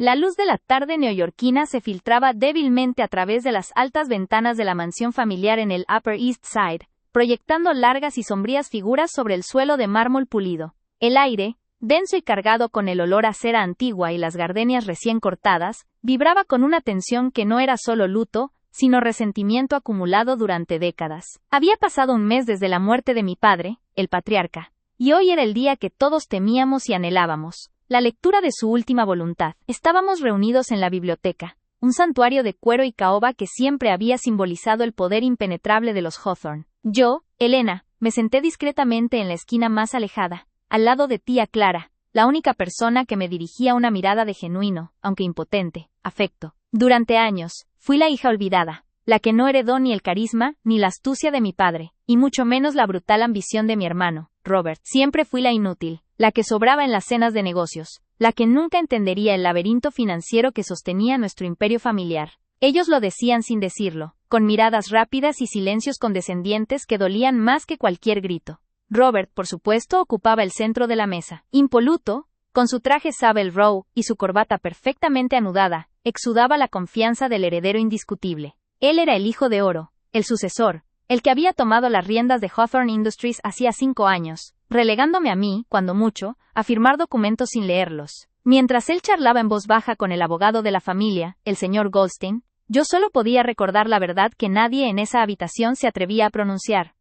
La luz de la tarde neoyorquina se filtraba débilmente a través de las altas ventanas de la mansión familiar en el Upper East Side, proyectando largas y sombrías figuras sobre el suelo de mármol pulido. El aire, denso y cargado con el olor a cera antigua y las gardenias recién cortadas, vibraba con una tensión que no era solo luto, sino resentimiento acumulado durante décadas. Había pasado un mes desde la muerte de mi padre, el patriarca, y hoy era el día que todos temíamos y anhelábamos, la lectura de su última voluntad. Estábamos reunidos en la biblioteca, un santuario de cuero y caoba que siempre había simbolizado el poder impenetrable de los Hawthorne. Yo, Elena, me senté discretamente en la esquina más alejada, al lado de tía Clara, la única persona que me dirigía una mirada de genuino, aunque impotente, afecto. Durante años, fui la hija olvidada, la que no heredó ni el carisma ni la astucia de mi padre, y mucho menos la brutal ambición de mi hermano, Robert. Siempre fui la inútil, la que sobraba en las cenas de negocios, la que nunca entendería el laberinto financiero que sostenía nuestro imperio familiar. Ellos lo decían sin decirlo, con miradas rápidas y silencios condescendientes que dolían más que cualquier grito. Robert, por supuesto, ocupaba el centro de la mesa. Impoluto, con su traje Savile Row y su corbata perfectamente anudada, exudaba la confianza del heredero indiscutible. Él era el hijo de oro, el sucesor, el que había tomado las riendas de Hawthorne Industries hacía 5 años, relegándome a mí, cuando mucho, a firmar documentos sin leerlos. Mientras él charlaba en voz baja con el abogado de la familia, el señor Goldstein, yo solo podía recordar la verdad que nadie en esa habitación se atrevía a pronunciar.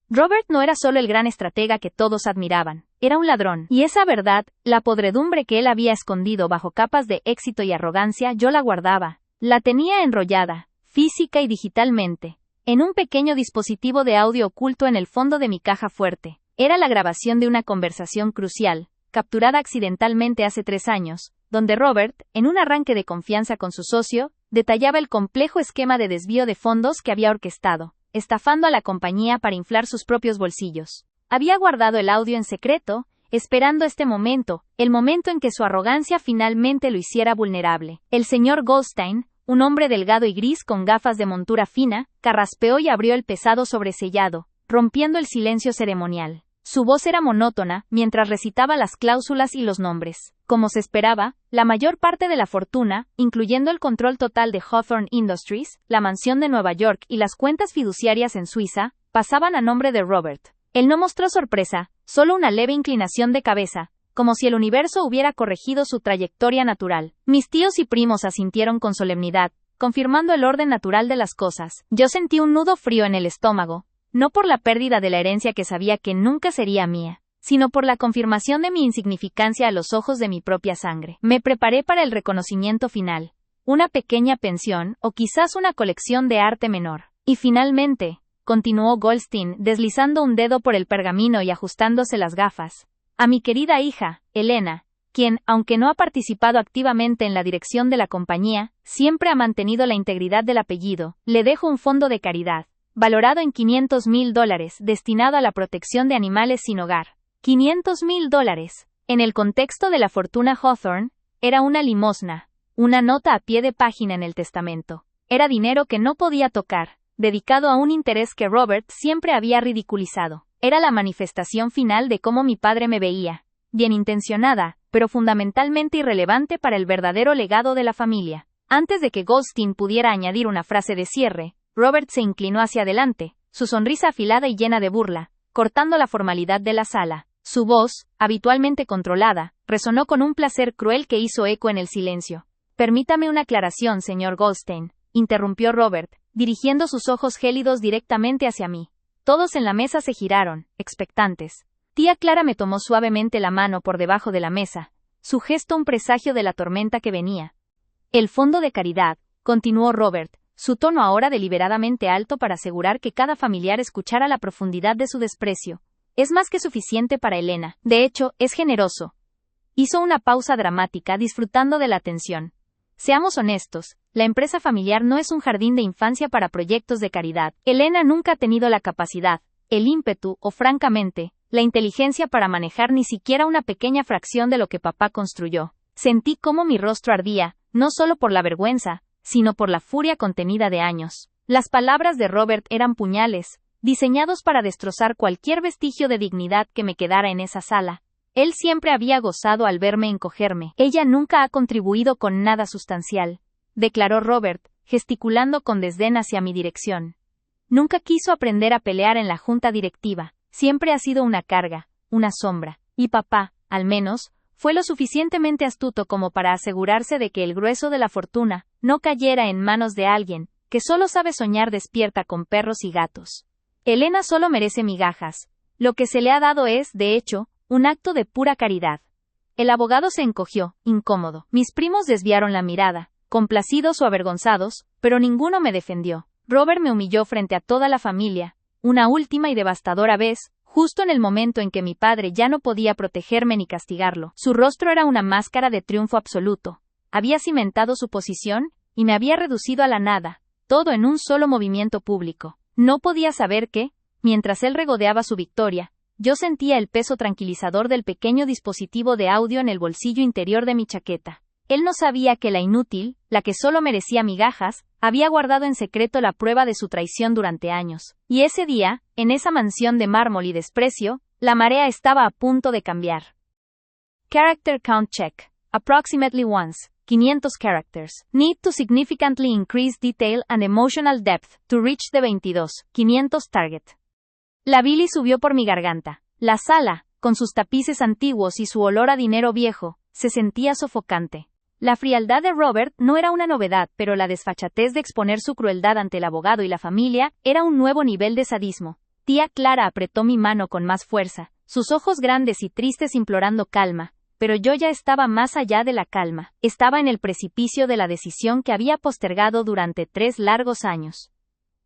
Robert no era solo el gran estratega que todos admiraban, era un ladrón, y esa verdad, la podredumbre que él había escondido bajo capas de éxito y arrogancia, yo la guardaba, la tenía enrollada, física y digitalmente, en un pequeño dispositivo de audio oculto en el fondo de mi caja fuerte. Era la grabación de una conversación crucial, capturada accidentalmente hace 3 años, donde Robert, en un arranque de confianza con su socio, detallaba el complejo esquema de desvío de fondos que había orquestado, estafando a la compañía para inflar sus propios bolsillos. Había guardado el audio en secreto, esperando este momento, el momento en que su arrogancia finalmente lo hiciera vulnerable. El señor Goldstein, un hombre delgado y gris con gafas de montura fina, carraspeó y abrió el pesado sobresellado, rompiendo el silencio ceremonial. Su voz era monótona, mientras recitaba las cláusulas y los nombres. Como se esperaba, la mayor parte de la fortuna, incluyendo el control total de Hawthorne Industries, la mansión de Nueva York y las cuentas fiduciarias en Suiza, pasaban a nombre de Robert. Él no mostró sorpresa, solo una leve inclinación de cabeza, como si el universo hubiera corregido su trayectoria natural. Mis tíos y primos asintieron con solemnidad, confirmando el orden natural de las cosas. Yo sentí un nudo frío en el estómago, no por la pérdida de la herencia que sabía que nunca sería mía, sino por la confirmación de mi insignificancia a los ojos de mi propia sangre. Me preparé para el reconocimiento final, una pequeña pensión o quizás una colección de arte menor. Y finalmente, continuó Goldstein, deslizando un dedo por el pergamino y ajustándose las gafas, a mi querida hija, Elena, quien, aunque no ha participado activamente en la dirección de la compañía, siempre ha mantenido la integridad del apellido, le dejo un fondo de caridad, valorado en $500,000, destinado a la protección de animales sin hogar. $500,000. En el contexto de la fortuna Hawthorne, era una limosna, una nota a pie de página en el testamento. Era dinero que no podía tocar, dedicado a un interés que Robert siempre había ridiculizado. Era la manifestación final de cómo mi padre me veía, bien intencionada, pero fundamentalmente irrelevante para el verdadero legado de la familia. Antes de que Goldstein pudiera añadir una frase de cierre, Robert se inclinó hacia adelante, su sonrisa afilada y llena de burla, cortando la formalidad de la sala. Su voz, habitualmente controlada, resonó con un placer cruel que hizo eco en el silencio. Permítame una aclaración, señor Goldstein, interrumpió Robert, dirigiendo sus ojos gélidos directamente hacia mí. Todos en la mesa se giraron, expectantes. Tía Clara me tomó suavemente la mano por debajo de la mesa, su gesto un presagio de la tormenta que venía. El fondo de caridad, continuó Robert, su tono ahora deliberadamente alto para asegurar que cada familiar escuchara la profundidad de su desprecio. Es más que suficiente para Elena. De hecho, es generoso. Hizo una pausa dramática, disfrutando de la atención. Seamos honestos, la empresa familiar no es un jardín de infancia para proyectos de caridad. Elena nunca ha tenido la capacidad, el ímpetu o, francamente, la inteligencia para manejar ni siquiera una pequeña fracción de lo que papá construyó. Sentí cómo mi rostro ardía, no solo por la vergüenza, sino por la furia contenida de años. Las palabras de Robert eran puñales, diseñados para destrozar cualquier vestigio de dignidad que me quedara en esa sala. Él siempre había gozado al verme encogerme. Ella nunca ha contribuido con nada sustancial, declaró Robert, gesticulando con desdén hacia mi dirección. Nunca quiso aprender a pelear en la junta directiva, siempre ha sido una carga, una sombra, y papá, al menos, fue lo suficientemente astuto como para asegurarse de que el grueso de la fortuna no cayera en manos de alguien que solo sabe soñar despierta con perros y gatos. Elena solo merece migajas. Lo que se le ha dado es, de hecho, un acto de pura caridad. El abogado se encogió, incómodo. Mis primos desviaron la mirada, complacidos o avergonzados, pero ninguno me defendió. Robert me humilló frente a toda la familia, una última y devastadora vez, justo en el momento en que mi padre ya no podía protegerme ni castigarlo. Su rostro era una máscara de triunfo absoluto. Había cimentado su posición, y me había reducido a la nada, todo en un solo movimiento público. No podía saber que, mientras él regodeaba su victoria, yo sentía el peso tranquilizador del pequeño dispositivo de audio en el bolsillo interior de mi chaqueta. Él no sabía que la inútil, la que solo merecía migajas, había guardado en secreto la prueba de su traición durante años. Y ese día, en esa mansión de mármol y desprecio, la marea estaba a punto de cambiar. Character count check. Approximately once. 500 characters. Need to significantly increase detail and emotional depth to reach the 22. 500 target. La bilis subió por mi garganta. La sala, con sus tapices antiguos y su olor a dinero viejo, se sentía sofocante. La frialdad de Robert no era una novedad, pero la desfachatez de exponer su crueldad ante el abogado y la familia era un nuevo nivel de sadismo. Tía Clara apretó mi mano con más fuerza, sus ojos grandes y tristes implorando calma, pero yo ya estaba más allá de la calma. Estaba en el precipicio de la decisión que había postergado durante 3 largos años.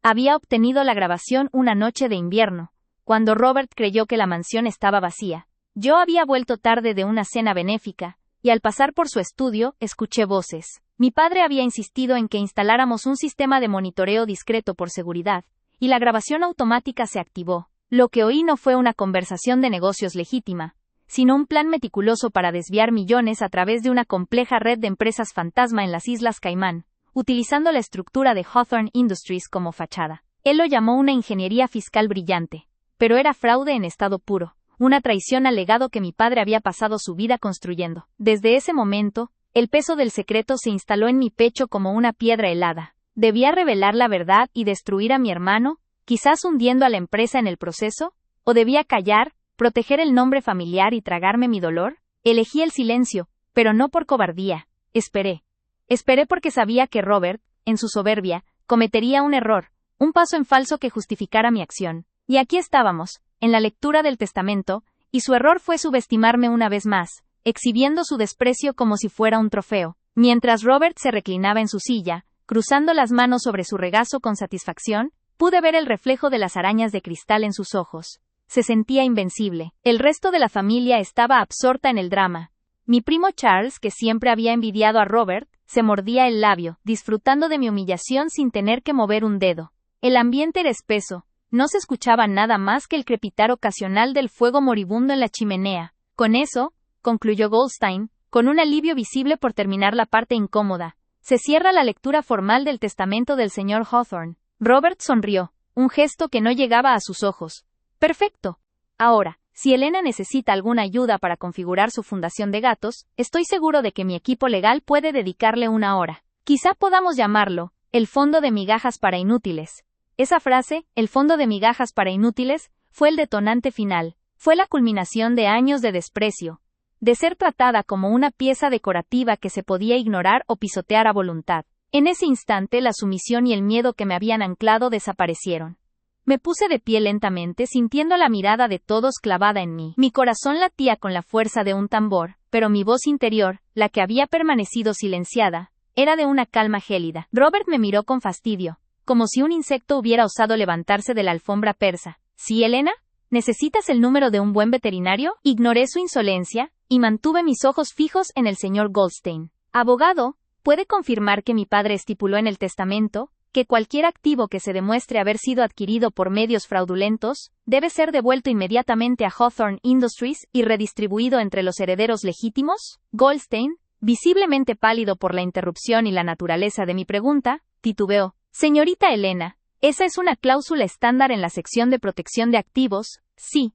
Había obtenido la grabación una noche de invierno, cuando Robert creyó que la mansión estaba vacía. Yo había vuelto tarde de una cena benéfica, y al pasar por su estudio, escuché voces. Mi padre había insistido en que instaláramos un sistema de monitoreo discreto por seguridad, y la grabación automática se activó. Lo que oí no fue una conversación de negocios legítima, sino un plan meticuloso para desviar millones a través de una compleja red de empresas fantasma en las Islas Caimán, utilizando la estructura de Hawthorne Industries como fachada. Él lo llamó una ingeniería fiscal brillante, pero era fraude en estado puro. Una traición al legado que mi padre había pasado su vida construyendo. Desde ese momento, el peso del secreto se instaló en mi pecho como una piedra helada. ¿Debía revelar la verdad y destruir a mi hermano, quizás hundiendo a la empresa en el proceso? ¿O debía callar, proteger el nombre familiar y tragarme mi dolor? Elegí el silencio, pero no por cobardía. Esperé. Esperé porque sabía que Robert, en su soberbia, cometería un error, un paso en falso que justificara mi acción. Y aquí estábamos, en la lectura del testamento, y su error fue subestimarme una vez más, exhibiendo su desprecio como si fuera un trofeo. Mientras Robert se reclinaba en su silla, cruzando las manos sobre su regazo con satisfacción, pude ver el reflejo de las arañas de cristal en sus ojos. Se sentía invencible. El resto de la familia estaba absorta en el drama. Mi primo Charles, que siempre había envidiado a Robert, se mordía el labio, disfrutando de mi humillación sin tener que mover un dedo. El ambiente era espeso. No se escuchaba nada más que el crepitar ocasional del fuego moribundo en la chimenea. Con eso, concluyó Goldstein, con un alivio visible por terminar la parte incómoda, se cierra la lectura formal del testamento del señor Hawthorne. Robert sonrió, un gesto que no llegaba a sus ojos. Perfecto. Ahora, si Elena necesita alguna ayuda para configurar su fundación de gatos, estoy seguro de que mi equipo legal puede dedicarle una hora. Quizá podamos llamarlo, el fondo de migajas para inútiles. Esa frase, el fondo de migajas para inútiles, fue el detonante final. Fue la culminación de años de desprecio, de ser tratada como una pieza decorativa que se podía ignorar o pisotear a voluntad. En ese instante la sumisión y el miedo que me habían anclado desaparecieron. Me puse de pie lentamente sintiendo la mirada de todos clavada en mí. Mi corazón latía con la fuerza de un tambor, pero mi voz interior, la que había permanecido silenciada, era de una calma gélida. Robert me miró con fastidio, como si un insecto hubiera osado levantarse de la alfombra persa. ¿Sí, Elena? ¿Necesitas el número de un buen veterinario? Ignoré su insolencia, y mantuve mis ojos fijos en el señor Goldstein. Abogado, ¿puede confirmar que mi padre estipuló en el testamento que cualquier activo que se demuestre haber sido adquirido por medios fraudulentos debe ser devuelto inmediatamente a Hawthorne Industries y redistribuido entre los herederos legítimos? Goldstein, visiblemente pálido por la interrupción y la naturaleza de mi pregunta, titubeó. Señorita Elena, esa es una cláusula estándar en la sección de protección de activos, sí.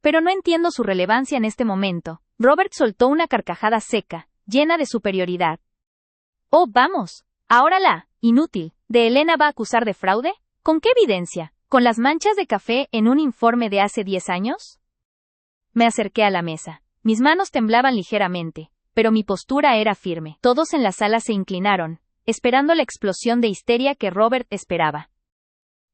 Pero no entiendo su relevancia en este momento. Robert soltó una carcajada seca, llena de superioridad. Oh, vamos. Ahora la inútil de Elena va a acusar de fraude. ¿Con qué evidencia? ¿Con las manchas de café en un informe de hace 10 años? Me acerqué a la mesa. Mis manos temblaban ligeramente, pero mi postura era firme. Todos en la sala se inclinaron, esperando la explosión de histeria que Robert esperaba.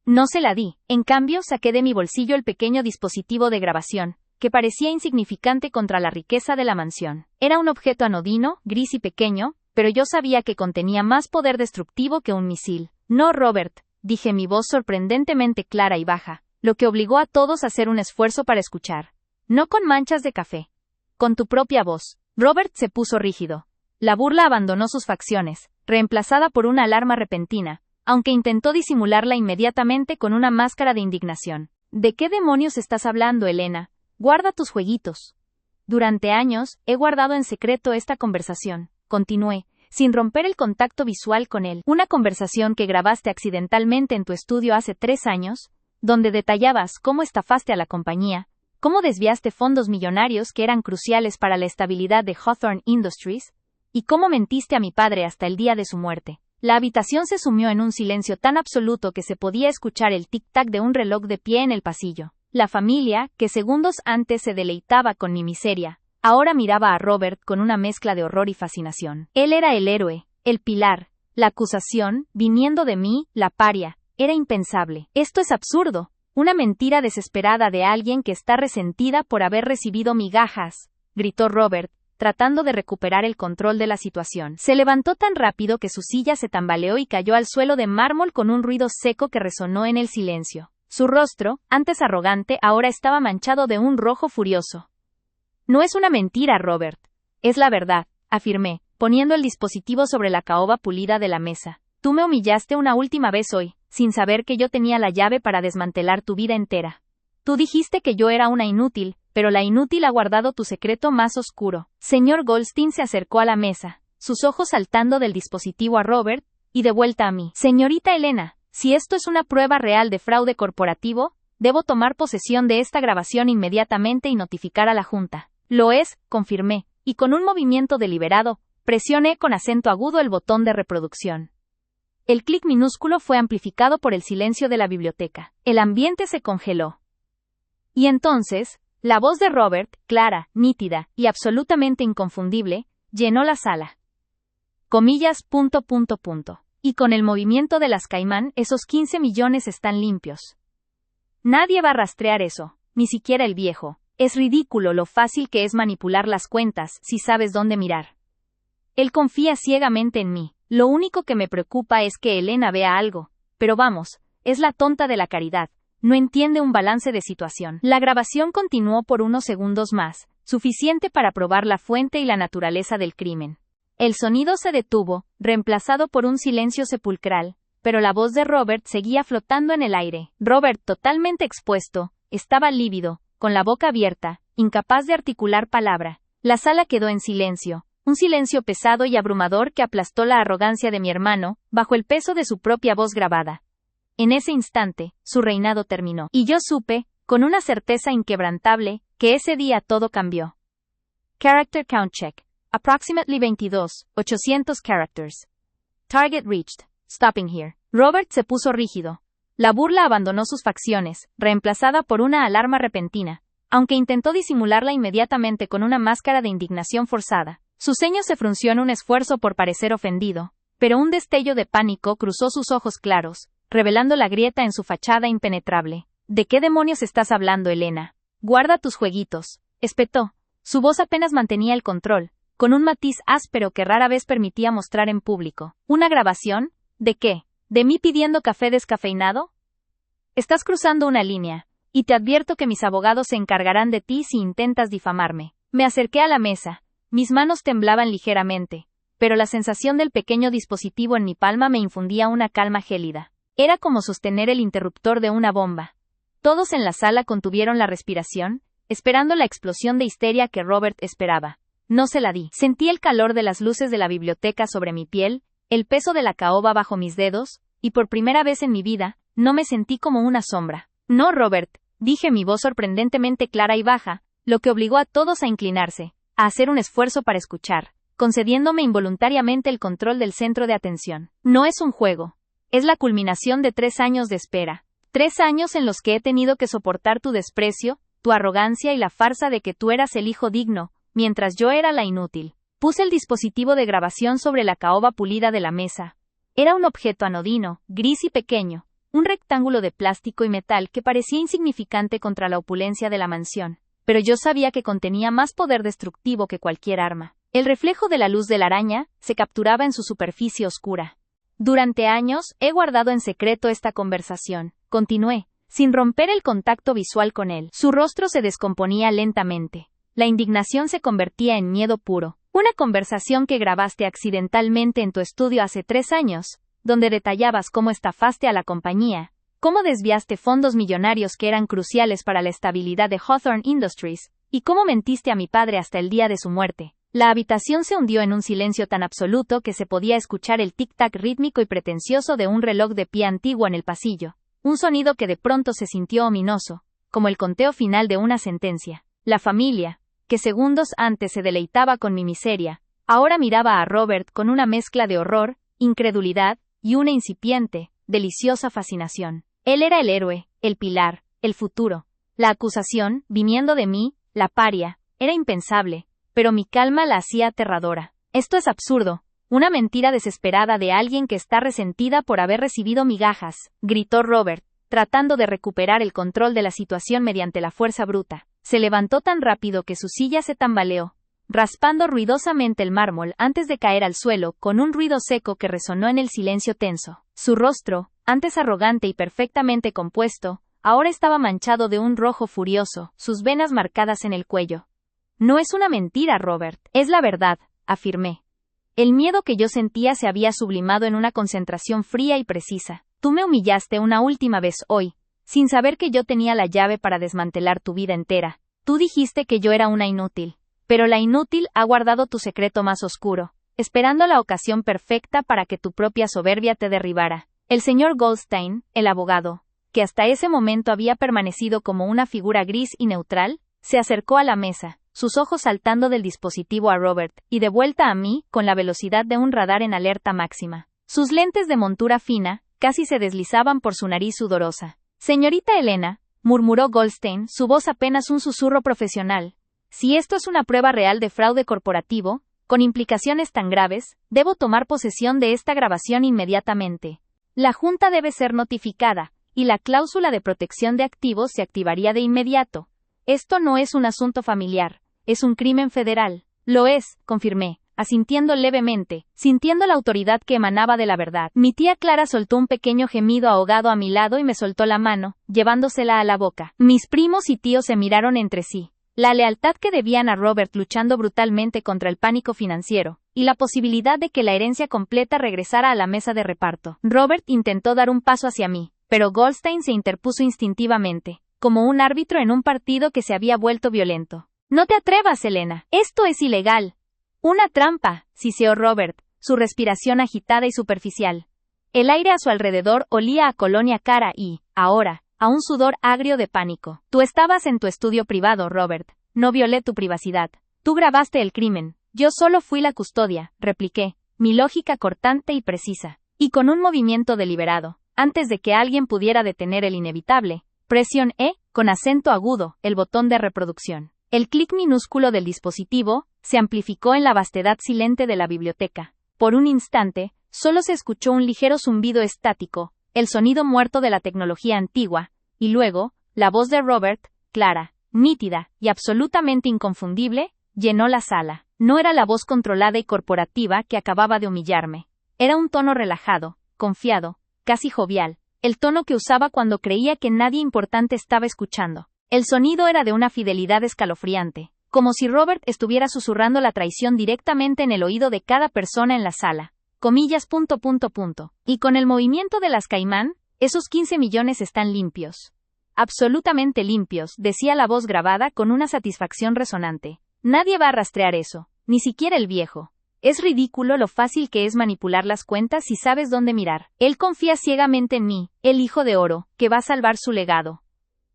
No se la di. En cambio, saqué de mi bolsillo el pequeño dispositivo de grabación, que parecía insignificante contra la riqueza de la mansión. Era un objeto anodino, gris y pequeño, pero yo sabía que contenía más poder destructivo que un misil. No, Robert, dije, mi voz sorprendentemente clara y baja, lo que obligó a todos a hacer un esfuerzo para escuchar. No con manchas de café. Con tu propia voz. Robert se puso rígido. La burla abandonó sus facciones, reemplazada por una alarma repentina, aunque intentó disimularla inmediatamente con una máscara de indignación. ¿De qué demonios estás hablando, Elena? Guarda tus jueguitos. Durante años, he guardado en secreto esta conversación, continué, sin romper el contacto visual con él. Una conversación que grabaste accidentalmente en tu estudio hace 3 años, donde detallabas cómo estafaste a la compañía, cómo desviaste fondos millonarios que eran cruciales para la estabilidad de Hawthorne Industries, y cómo mentiste a mi padre hasta el día de su muerte. La habitación se sumió en un silencio tan absoluto que se podía escuchar el tic-tac de un reloj de pie en el pasillo. La familia, que segundos antes se deleitaba con mi miseria, ahora miraba a Robert con una mezcla de horror y fascinación. Él era el héroe, el pilar. La acusación, viniendo de mí, la paria, era impensable. Esto es absurdo. Una mentira desesperada de alguien que está resentida por haber recibido migajas, gritó Robert, tratando de recuperar el control de la situación. Se levantó tan rápido que su silla se tambaleó y cayó al suelo de mármol con un ruido seco que resonó en el silencio. Su rostro, antes arrogante, ahora estaba manchado de un rojo furioso. No es una mentira, Robert. Es la verdad, afirmé, poniendo el dispositivo sobre la caoba pulida de la mesa. Tú me humillaste una última vez hoy, sin saber que yo tenía la llave para desmantelar tu vida entera. Tú dijiste que yo era una inútil, pero la inútil ha guardado tu secreto más oscuro. Señor Goldstein se acercó a la mesa, sus ojos saltando del dispositivo a Robert, y de vuelta a mí. Señorita Elena, si esto es una prueba real de fraude corporativo, debo tomar posesión de esta grabación inmediatamente y notificar a la Junta. Lo es, confirmé, y con un movimiento deliberado, presioné con acento agudo el botón de reproducción. El clic minúsculo fue amplificado por el silencio de la biblioteca. El ambiente se congeló. Y entonces, la voz de Robert, clara, nítida y absolutamente inconfundible, llenó la sala. Comillas. Y con el movimiento de las Caimán, esos 15 millones están limpios. Nadie va a rastrear eso, ni siquiera el viejo. Es ridículo lo fácil que es manipular las cuentas si sabes dónde mirar. Él confía ciegamente en mí. Lo único que me preocupa es que Elena vea algo. Pero vamos, es la tonta de la caridad. No entiende un balance de situación. La grabación continuó por unos segundos más, suficiente para probar la fuente y la naturaleza del crimen. El sonido se detuvo, reemplazado por un silencio sepulcral, pero la voz de Robert seguía flotando en el aire. Robert, totalmente expuesto, estaba lívido, con la boca abierta, incapaz de articular palabra. La sala quedó en silencio, un silencio pesado y abrumador que aplastó la arrogancia de mi hermano, bajo el peso de su propia voz grabada. En ese instante, su reinado terminó. Y yo supe, con una certeza inquebrantable, que ese día todo cambió. Character Count Check. Approximately 800 characters. Target reached. Stopping here. Robert se puso rígido. La burla abandonó sus facciones, reemplazada por una alarma repentina, aunque intentó disimularla inmediatamente con una máscara de indignación forzada. Su ceño se frunció en un esfuerzo por parecer ofendido, pero un destello de pánico cruzó sus ojos claros, revelando la grieta en su fachada impenetrable. ¿De qué demonios estás hablando, Elena? Guarda tus jueguitos, espetó. Su voz apenas mantenía el control, con un matiz áspero que rara vez permitía mostrar en público. ¿Una grabación? ¿De qué? ¿De mí pidiendo café descafeinado? Estás cruzando una línea, y te advierto que mis abogados se encargarán de ti si intentas difamarme. Me acerqué a la mesa. Mis manos temblaban ligeramente, pero la sensación del pequeño dispositivo en mi palma me infundía una calma gélida. Era como sostener el interruptor de una bomba. Todos en la sala contuvieron la respiración, esperando la explosión de histeria que Robert esperaba. No se la di. Sentí el calor de las luces de la biblioteca sobre mi piel, el peso de la caoba bajo mis dedos, y por primera vez en mi vida, no me sentí como una sombra. No, Robert, dije mi voz sorprendentemente clara y baja, lo que obligó a todos a inclinarse, a hacer un esfuerzo para escuchar, concediéndome involuntariamente el control del centro de atención. No es un juego. Es la culminación de 3 años de espera. 3 años en los que he tenido que soportar tu desprecio, tu arrogancia y la farsa de que tú eras el hijo digno, mientras yo era la inútil. Puse el dispositivo de grabación sobre la caoba pulida de la mesa. Era un objeto anodino, gris y pequeño, un rectángulo de plástico y metal que parecía insignificante contra la opulencia de la mansión, pero yo sabía que contenía más poder destructivo que cualquier arma. El reflejo de la luz de la araña se capturaba en su superficie oscura. Durante años he guardado en secreto esta conversación, continué, sin romper el contacto visual con él. Su rostro se descomponía lentamente. La indignación se convertía en miedo puro. Una conversación que grabaste accidentalmente en tu estudio hace 3 años, donde detallabas cómo estafaste a la compañía, cómo desviaste fondos millonarios que eran cruciales para la estabilidad de Hawthorne Industries, y cómo mentiste a mi padre hasta el día de su muerte. La habitación se hundió en un silencio tan absoluto que se podía escuchar el tic-tac rítmico y pretencioso de un reloj de pie antiguo en el pasillo, un sonido que de pronto se sintió ominoso, como el conteo final de una sentencia. La familia, que segundos antes se deleitaba con mi miseria, ahora miraba a Robert con una mezcla de horror, incredulidad, y una incipiente, deliciosa fascinación. Él era el héroe, el pilar, el futuro. La acusación, viniendo de mí, la paria, era impensable, pero mi calma la hacía aterradora. Esto es absurdo, una mentira desesperada de alguien que está resentida por haber recibido migajas, gritó Robert, tratando de recuperar el control de la situación mediante la fuerza bruta. Se levantó tan rápido que su silla se tambaleó, raspando ruidosamente el mármol antes de caer al suelo con un ruido seco que resonó en el silencio tenso. Su rostro, antes arrogante y perfectamente compuesto, ahora estaba manchado de un rojo furioso, sus venas marcadas en el cuello. No es una mentira, Robert, es la verdad, afirmé. El miedo que yo sentía se había sublimado en una concentración fría y precisa. Tú me humillaste una última vez hoy, sin saber que yo tenía la llave para desmantelar tu vida entera. Tú dijiste que yo era una inútil, pero la inútil ha guardado tu secreto más oscuro, esperando la ocasión perfecta para que tu propia soberbia te derribara. El señor Goldstein, el abogado, que hasta ese momento había permanecido como una figura gris y neutral, se acercó a la mesa, sus ojos saltando del dispositivo a Robert, y de vuelta a mí, con la velocidad de un radar en alerta máxima. Sus lentes de montura fina, casi se deslizaban por su nariz sudorosa. Señorita Elena, murmuró Goldstein, su voz apenas un susurro profesional. Si esto es una prueba real de fraude corporativo, con implicaciones tan graves, debo tomar posesión de esta grabación inmediatamente. La Junta debe ser notificada, y la cláusula de protección de activos se activaría de inmediato. Esto no es un asunto familiar, es un crimen federal. Lo es, confirmé, asintiendo levemente, sintiendo la autoridad que emanaba de la verdad. Mi tía Clara soltó un pequeño gemido ahogado a mi lado y me soltó la mano, llevándosela a la boca. Mis primos y tíos se miraron entre sí. La lealtad que debían a Robert luchando brutalmente contra el pánico financiero, y la posibilidad de que la herencia completa regresara a la mesa de reparto. Robert intentó dar un paso hacia mí, pero Goldstein se interpuso instintivamente, como un árbitro en un partido que se había vuelto violento. No te atrevas, Elena, esto es ilegal. Una trampa, siseó Robert, su respiración agitada y superficial. El aire a su alrededor olía a colonia cara y, ahora, a un sudor agrio de pánico. Tú estabas en tu estudio privado, Robert. No violé tu privacidad. Tú grabaste el crimen. Yo solo fui la custodia, repliqué, mi lógica cortante y precisa. Y con un movimiento deliberado, antes de que alguien pudiera detener el inevitable, presioné, con acento agudo, el botón de reproducción. El clic minúsculo del dispositivo se amplificó en la vastedad silente de la biblioteca. Por un instante, solo se escuchó un ligero zumbido estático, el sonido muerto de la tecnología antigua, y luego, la voz de Robert, clara, nítida y absolutamente inconfundible, llenó la sala. No era la voz controlada y corporativa que acababa de humillarme. Era un tono relajado, confiado, casi jovial, el tono que usaba cuando creía que nadie importante estaba escuchando. El sonido era de una fidelidad escalofriante, como si Robert estuviera susurrando la traición directamente en el oído de cada persona en la sala. Comillas. Y con el movimiento de las Caimán, esos 15 millones están limpios. Absolutamente limpios, decía la voz grabada con una satisfacción resonante. Nadie va a rastrear eso, ni siquiera el viejo. Es ridículo lo fácil que es manipular las cuentas si sabes dónde mirar. Él confía ciegamente en mí, el hijo de oro, que va a salvar su legado.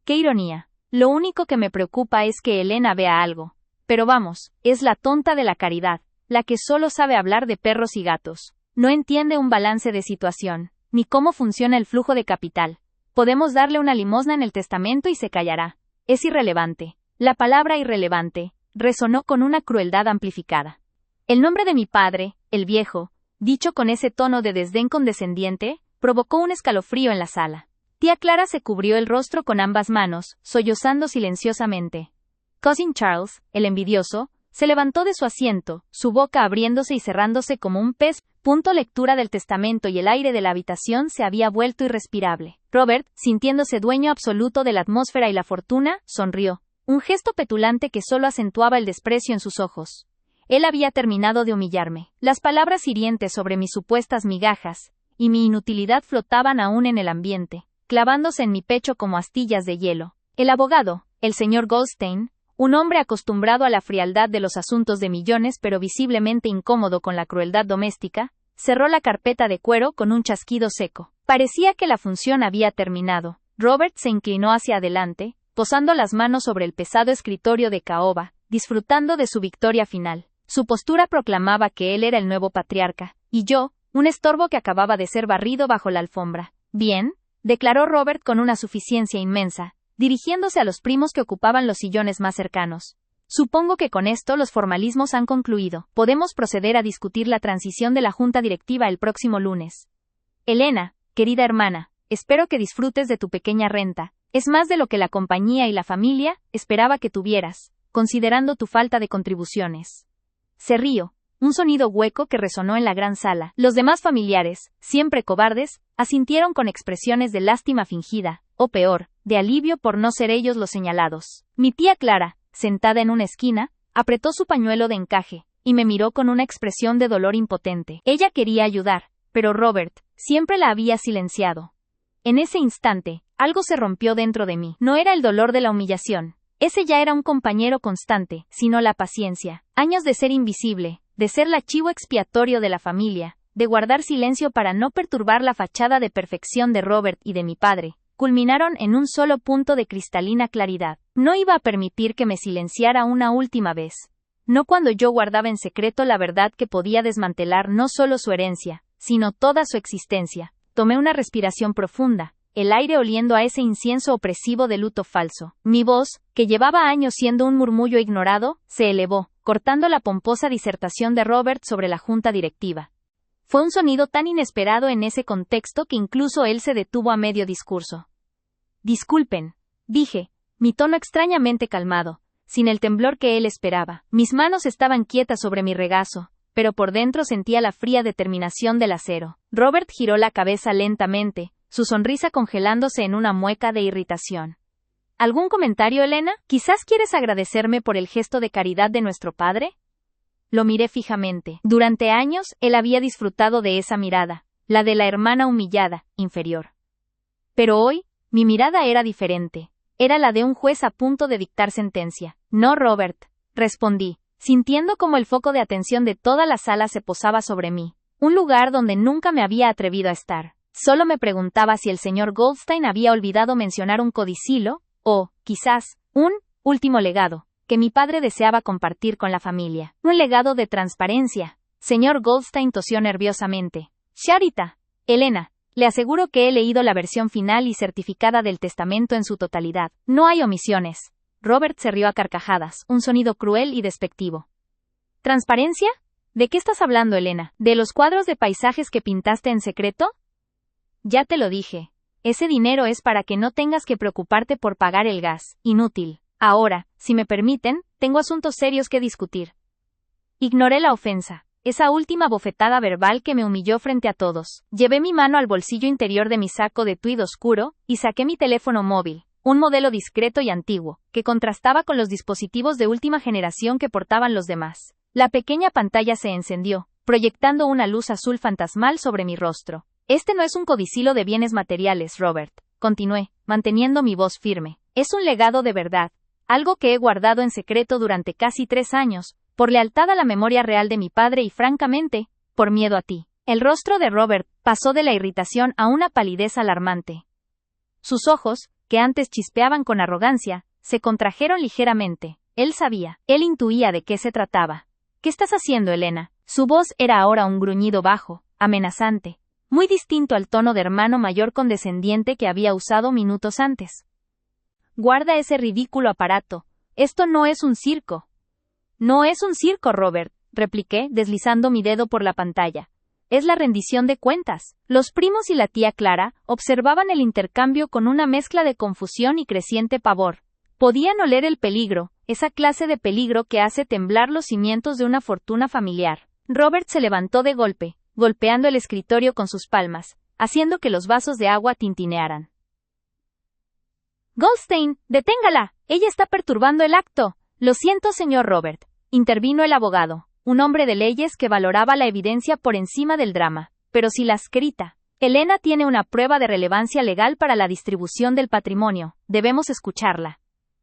Qué ironía. Lo único que me preocupa es que Elena vea algo. Pero vamos, es la tonta de la caridad, la que solo sabe hablar de perros y gatos. No entiende un balance de situación, ni cómo funciona el flujo de capital. Podemos darle una limosna en el testamento y se callará. Es irrelevante. La palabra irrelevante resonó con una crueldad amplificada. El nombre de mi padre, el viejo, dicho con ese tono de desdén condescendiente, provocó un escalofrío en la sala. Tía Clara se cubrió el rostro con ambas manos, sollozando silenciosamente. Cousin Charles, el envidioso, se levantó de su asiento, su boca abriéndose y cerrándose como un pez. Lectura del testamento y el aire de la habitación se había vuelto irrespirable. Robert, sintiéndose dueño absoluto de la atmósfera y la fortuna, sonrió. Un gesto petulante que solo acentuaba el desprecio en sus ojos. Él había terminado de humillarme. Las palabras hirientes sobre mis supuestas migajas y mi inutilidad flotaban aún en el ambiente, clavándose en mi pecho como astillas de hielo. El abogado, el señor Goldstein, un hombre acostumbrado a la frialdad de los asuntos de millones pero visiblemente incómodo con la crueldad doméstica, cerró la carpeta de cuero con un chasquido seco. Parecía que la función había terminado. Robert se inclinó hacia adelante, posando las manos sobre el pesado escritorio de caoba, disfrutando de su victoria final. Su postura proclamaba que él era el nuevo patriarca, y yo, un estorbo que acababa de ser barrido bajo la alfombra. Bien, declaró Robert con una suficiencia inmensa, dirigiéndose a los primos que ocupaban los sillones más cercanos. Supongo que con esto los formalismos han concluido. Podemos proceder a discutir la transición de la junta directiva el próximo lunes. Elena, querida hermana, espero que disfrutes de tu pequeña renta. Es más de lo que la compañía y la familia esperaba que tuvieras, considerando tu falta de contribuciones. Se rió. Un sonido hueco que resonó en la gran sala. Los demás familiares, siempre cobardes, asintieron con expresiones de lástima fingida, o peor, de alivio por no ser ellos los señalados. Mi tía Clara, sentada en una esquina, apretó su pañuelo de encaje, y me miró con una expresión de dolor impotente. Ella quería ayudar, pero Robert siempre la había silenciado. En ese instante, algo se rompió dentro de mí. No era el dolor de la humillación. Ese ya era un compañero constante, sino la paciencia. Años de ser invisible, de ser el chivo expiatorio de la familia, de guardar silencio para no perturbar la fachada de perfección de Robert y de mi padre, culminaron en un solo punto de cristalina claridad. No iba a permitir que me silenciara una última vez. No cuando yo guardaba en secreto la verdad que podía desmantelar no solo su herencia, sino toda su existencia. Tomé una respiración profunda, el aire oliendo a ese incienso opresivo de luto falso. Mi voz, que llevaba años siendo un murmullo ignorado, se elevó, cortando la pomposa disertación de Robert sobre la junta directiva. Fue un sonido tan inesperado en ese contexto que incluso él se detuvo a medio discurso. Disculpen, dije, mi tono extrañamente calmado, sin el temblor que él esperaba. Mis manos estaban quietas sobre mi regazo, pero por dentro sentía la fría determinación del acero. Robert giró la cabeza lentamente, su sonrisa congelándose en una mueca de irritación. ¿Algún comentario, Elena? ¿Quizás quieres agradecerme por el gesto de caridad de nuestro padre? Lo miré fijamente. Durante años, él había disfrutado de esa mirada, la de la hermana humillada, inferior. Pero hoy, mi mirada era diferente. Era la de un juez a punto de dictar sentencia. No, Robert, respondí, sintiendo como el foco de atención de toda la sala se posaba sobre mí, un lugar donde nunca me había atrevido a estar. Solo me preguntaba si el señor Goldstein había olvidado mencionar un codicilo, o, quizás, un último legado, que mi padre deseaba compartir con la familia. Un legado de transparencia. Señor Goldstein tosió nerviosamente. Charita, Elena, le aseguro que he leído la versión final y certificada del testamento en su totalidad. No hay omisiones. Robert se rió a carcajadas, un sonido cruel y despectivo. ¿Transparencia? ¿De qué estás hablando, Elena? ¿De los cuadros de paisajes que pintaste en secreto? Ya te lo dije. Ese dinero es para que no tengas que preocuparte por pagar el gas. Inútil. Ahora, si me permiten, tengo asuntos serios que discutir. Ignoré la ofensa, esa última bofetada verbal que me humilló frente a todos. Llevé mi mano al bolsillo interior de mi saco de tweed oscuro, y saqué mi teléfono móvil, un modelo discreto y antiguo, que contrastaba con los dispositivos de última generación que portaban los demás. La pequeña pantalla se encendió, proyectando una luz azul fantasmal sobre mi rostro. Este no es un codicilo de bienes materiales, Robert, continué, manteniendo mi voz firme. Es un legado de verdad, algo que he guardado en secreto durante casi 3 años, por lealtad a la memoria real de mi padre y francamente, por miedo a ti. El rostro de Robert pasó de la irritación a una palidez alarmante. Sus ojos, que antes chispeaban con arrogancia, se contrajeron ligeramente. Él sabía, él intuía de qué se trataba. ¿Qué estás haciendo, Elena? Su voz era ahora un gruñido bajo, amenazante, muy distinto al tono de hermano mayor condescendiente que había usado minutos antes. Guarda ese ridículo aparato. Esto no es un circo. No es un circo, Robert, repliqué, deslizando mi dedo por la pantalla. Es la rendición de cuentas. Los primos y la tía Clara observaban el intercambio con una mezcla de confusión y creciente pavor. Podían oler el peligro, esa clase de peligro que hace temblar los cimientos de una fortuna familiar. Robert se levantó de golpe, golpeando el escritorio con sus palmas, haciendo que los vasos de agua tintinearan. Goldstein, deténgala. Ella está perturbando el acto. Lo siento, señor Robert, intervino el abogado, un hombre de leyes que valoraba la evidencia por encima del drama. Pero si la escrita, Elena tiene una prueba de relevancia legal para la distribución del patrimonio, debemos escucharla.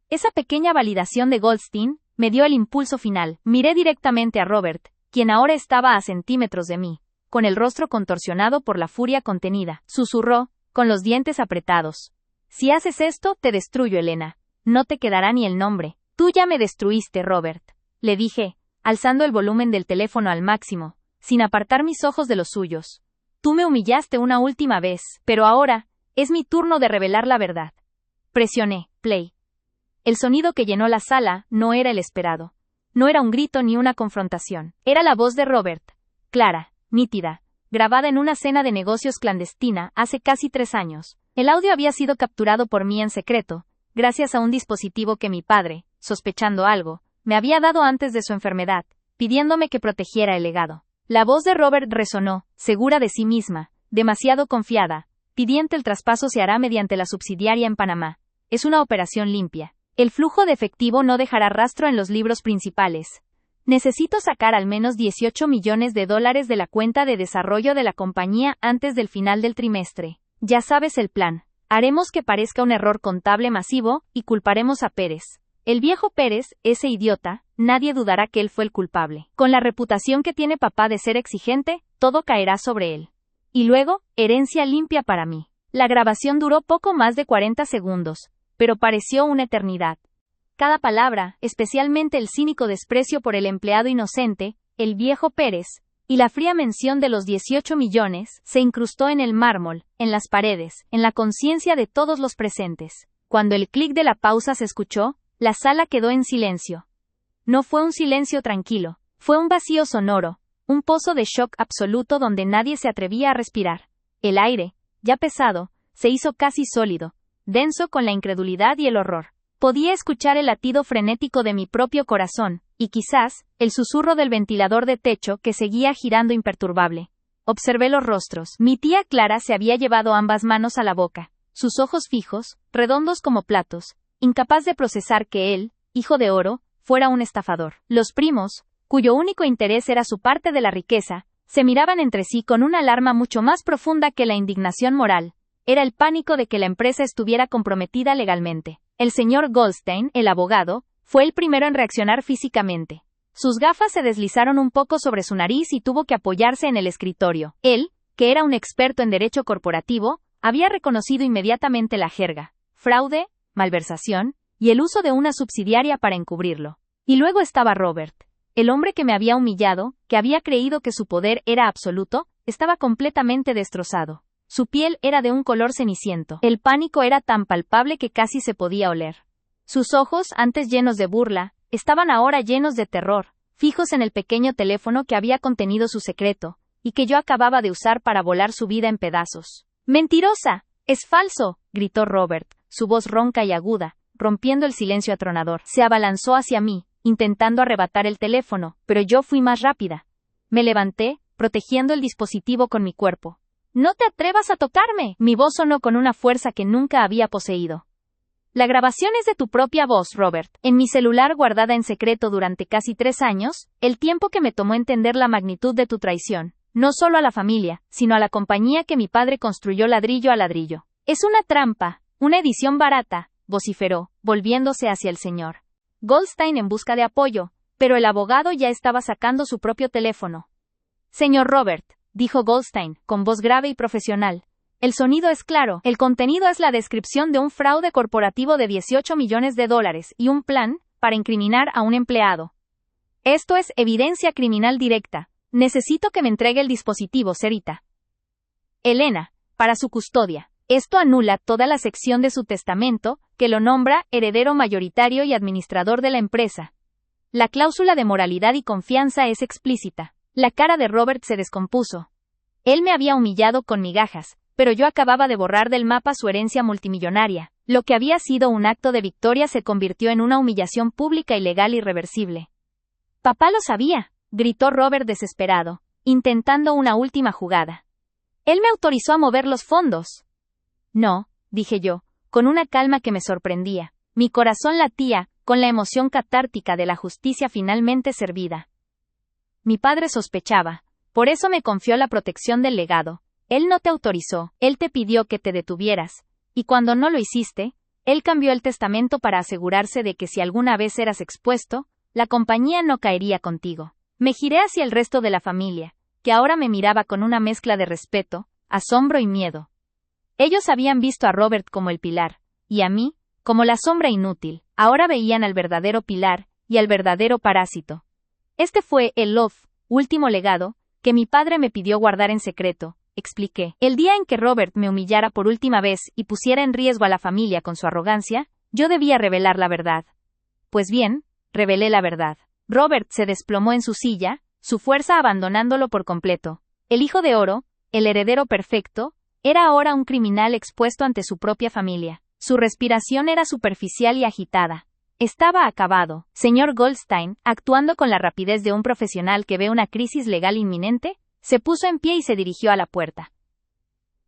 Esa pequeña validación de Goldstein me dio el impulso final. Miré directamente a Robert, quien ahora estaba a centímetros de mí, con el rostro contorsionado por la furia contenida. Susurró, con los dientes apretados. Si haces esto, te destruyo, Elena. No te quedará ni el nombre. Tú ya me destruiste, Robert. Le dije, alzando el volumen del teléfono al máximo, sin apartar mis ojos de los suyos. Tú me humillaste una última vez, pero ahora, es mi turno de revelar la verdad. Presioné, play. El sonido que llenó la sala no era el esperado. No era un grito ni una confrontación. Era la voz de Robert, clara, nítida, grabada en una cena de negocios clandestina hace casi 3 años. El audio había sido capturado por mí en secreto, gracias a un dispositivo que mi padre, sospechando algo, me había dado antes de su enfermedad, pidiéndome que protegiera el legado. La voz de Robert resonó, segura de sí misma, demasiado confiada, pidiente. El traspaso se hará mediante la subsidiaria en Panamá. Es una operación limpia. El flujo de efectivo no dejará rastro en los libros principales. Necesito sacar al menos $18 millones de la cuenta de desarrollo de la compañía antes del final del trimestre. Ya sabes el plan. Haremos que parezca un error contable masivo, y culparemos a Pérez. El viejo Pérez, ese idiota, nadie dudará que él fue el culpable. Con la reputación que tiene papá de ser exigente, todo caerá sobre él. Y luego, herencia limpia para mí. La grabación duró poco más de 40 segundos, pero pareció una eternidad. Cada palabra, especialmente el cínico desprecio por el empleado inocente, el viejo Pérez, y la fría mención de los 18 millones, se incrustó en el mármol, en las paredes, en la conciencia de todos los presentes. Cuando el clic de la pausa se escuchó, la sala quedó en silencio. No fue un silencio tranquilo, fue un vacío sonoro, un pozo de shock absoluto donde nadie se atrevía a respirar. El aire, ya pesado, se hizo casi sólido, denso con la incredulidad y el horror. Podía escuchar el latido frenético de mi propio corazón, y quizás, el susurro del ventilador de techo que seguía girando imperturbable. Observé los rostros. Mi tía Clara se había llevado ambas manos a la boca, sus ojos fijos, redondos como platos, incapaz de procesar que él, hijo de oro, fuera un estafador. Los primos, cuyo único interés era su parte de la riqueza, se miraban entre sí con una alarma mucho más profunda que la indignación moral. Era el pánico de que la empresa estuviera comprometida legalmente. El señor Goldstein, el abogado, fue el primero en reaccionar físicamente. Sus gafas se deslizaron un poco sobre su nariz y tuvo que apoyarse en el escritorio. Él, que era un experto en derecho corporativo, había reconocido inmediatamente la jerga, fraude, malversación, y el uso de una subsidiaria para encubrirlo. Y luego estaba Robert, el hombre que me había humillado, que había creído que su poder era absoluto, estaba completamente destrozado. Su piel era de un color ceniciento. El pánico era tan palpable que casi se podía oler. Sus ojos, antes llenos de burla, estaban ahora llenos de terror, fijos en el pequeño teléfono que había contenido su secreto, y que yo acababa de usar para volar su vida en pedazos. ¡Mentirosa! ¡Es falso!, gritó Robert, su voz ronca y aguda, rompiendo el silencio atronador. Se abalanzó hacia mí, intentando arrebatar el teléfono, pero yo fui más rápida. Me levanté, protegiendo el dispositivo con mi cuerpo. «¡No te atrevas a tocarme!», mi voz sonó con una fuerza que nunca había poseído. La grabación es de tu propia voz, Robert. En mi celular guardada en secreto durante casi 3 años, el tiempo que me tomó entender la magnitud de tu traición, no solo a la familia, sino a la compañía que mi padre construyó ladrillo a ladrillo. Es una trampa, una edición barata, vociferó, volviéndose hacia el señor Goldstein en busca de apoyo, pero el abogado ya estaba sacando su propio teléfono. Señor Robert, dijo Goldstein, con voz grave y profesional, El sonido es claro, el contenido es la descripción de un fraude corporativo de $18 millones y un plan para incriminar a un empleado. Esto es evidencia criminal directa. Necesito que me entregue el dispositivo, Sarita. Elena, para su custodia. Esto anula toda la sección de su testamento, que lo nombra heredero mayoritario y administrador de la empresa. La cláusula de moralidad y confianza es explícita. La cara de Robert se descompuso. Él me había humillado con migajas, pero yo acababa de borrar del mapa su herencia multimillonaria. Lo que había sido un acto de victoria se convirtió en una humillación pública y legal irreversible. Papá lo sabía, gritó Robert desesperado, intentando una última jugada. Él me autorizó a mover los fondos. No, dije yo, con una calma que me sorprendía. Mi corazón latía, con la emoción catártica de la justicia finalmente servida. Mi padre sospechaba, por eso me confió la protección del legado. Él no te autorizó, él te pidió que te detuvieras, y cuando no lo hiciste, él cambió el testamento para asegurarse de que si alguna vez eras expuesto, la compañía no caería contigo. Me giré hacia el resto de la familia, que ahora me miraba con una mezcla de respeto, asombro y miedo. Ellos habían visto a Robert como el pilar, y a mí, como la sombra inútil. Ahora veían al verdadero pilar, y al verdadero parásito. Este fue el último legado, que mi padre me pidió guardar en secreto, expliqué. El día en que Robert me humillara por última vez y pusiera en riesgo a la familia con su arrogancia, yo debía revelar la verdad. Pues bien, revelé la verdad. Robert se desplomó en su silla, su fuerza abandonándolo por completo. El hijo de oro, el heredero perfecto, era ahora un criminal expuesto ante su propia familia. Su respiración era superficial y agitada. Estaba acabado. Señor Goldstein, actuando con la rapidez de un profesional que ve una crisis legal inminente, se puso en pie y se dirigió a la puerta.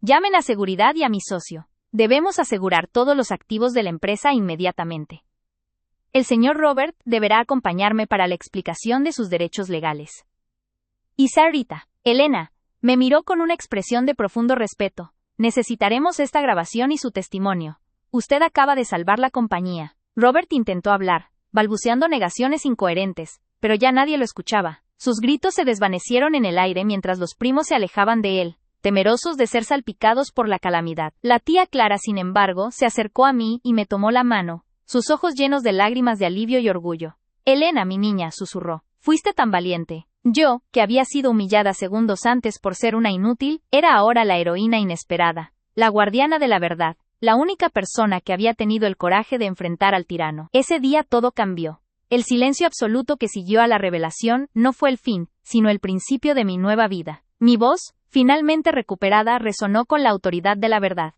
Llamen a seguridad y a mi socio. Debemos asegurar todos los activos de la empresa inmediatamente. El señor Robert deberá acompañarme para la explicación de sus derechos legales. Y Sarita, Elena, me miró con una expresión de profundo respeto. Necesitaremos esta grabación y su testimonio. Usted acaba de salvar la compañía. Robert intentó hablar, balbuceando negaciones incoherentes, pero ya nadie lo escuchaba. Sus gritos se desvanecieron en el aire mientras los primos se alejaban de él, temerosos de ser salpicados por la calamidad. La tía Clara, sin embargo, se acercó a mí y me tomó la mano, sus ojos llenos de lágrimas de alivio y orgullo. Elena, mi niña, susurró, fuiste tan valiente. Yo, que había sido humillada segundos antes por ser una inútil, era ahora la heroína inesperada, la guardiana de la verdad. La única persona que había tenido el coraje de enfrentar al tirano. Ese día todo cambió. El silencio absoluto que siguió a la revelación no fue el fin, sino el principio de mi nueva vida. Mi voz, finalmente recuperada, resonó con la autoridad de la verdad.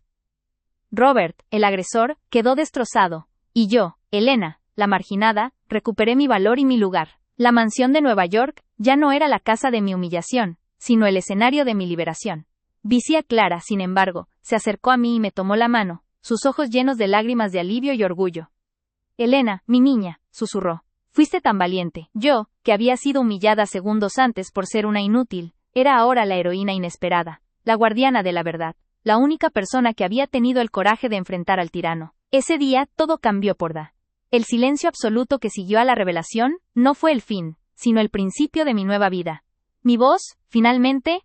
Robert, el agresor, quedó destrozado. Y yo, Elena, la marginada, recuperé mi valor y mi lugar. La mansión de Nueva York ya no era la casa de mi humillación, sino el escenario de mi liberación. Vicia Clara, sin embargo, se acercó a mí y me tomó la mano, sus ojos llenos de lágrimas de alivio y orgullo. Elena, mi niña, susurró, fuiste tan valiente. Yo, que había sido humillada segundos antes por ser una inútil, era ahora la heroína inesperada, la guardiana de la verdad, la única persona que había tenido el coraje de enfrentar al tirano. Ese día todo cambió por da. El silencio absoluto que siguió a la revelación no fue el fin, sino el principio de mi nueva vida. Mi voz, finalmente,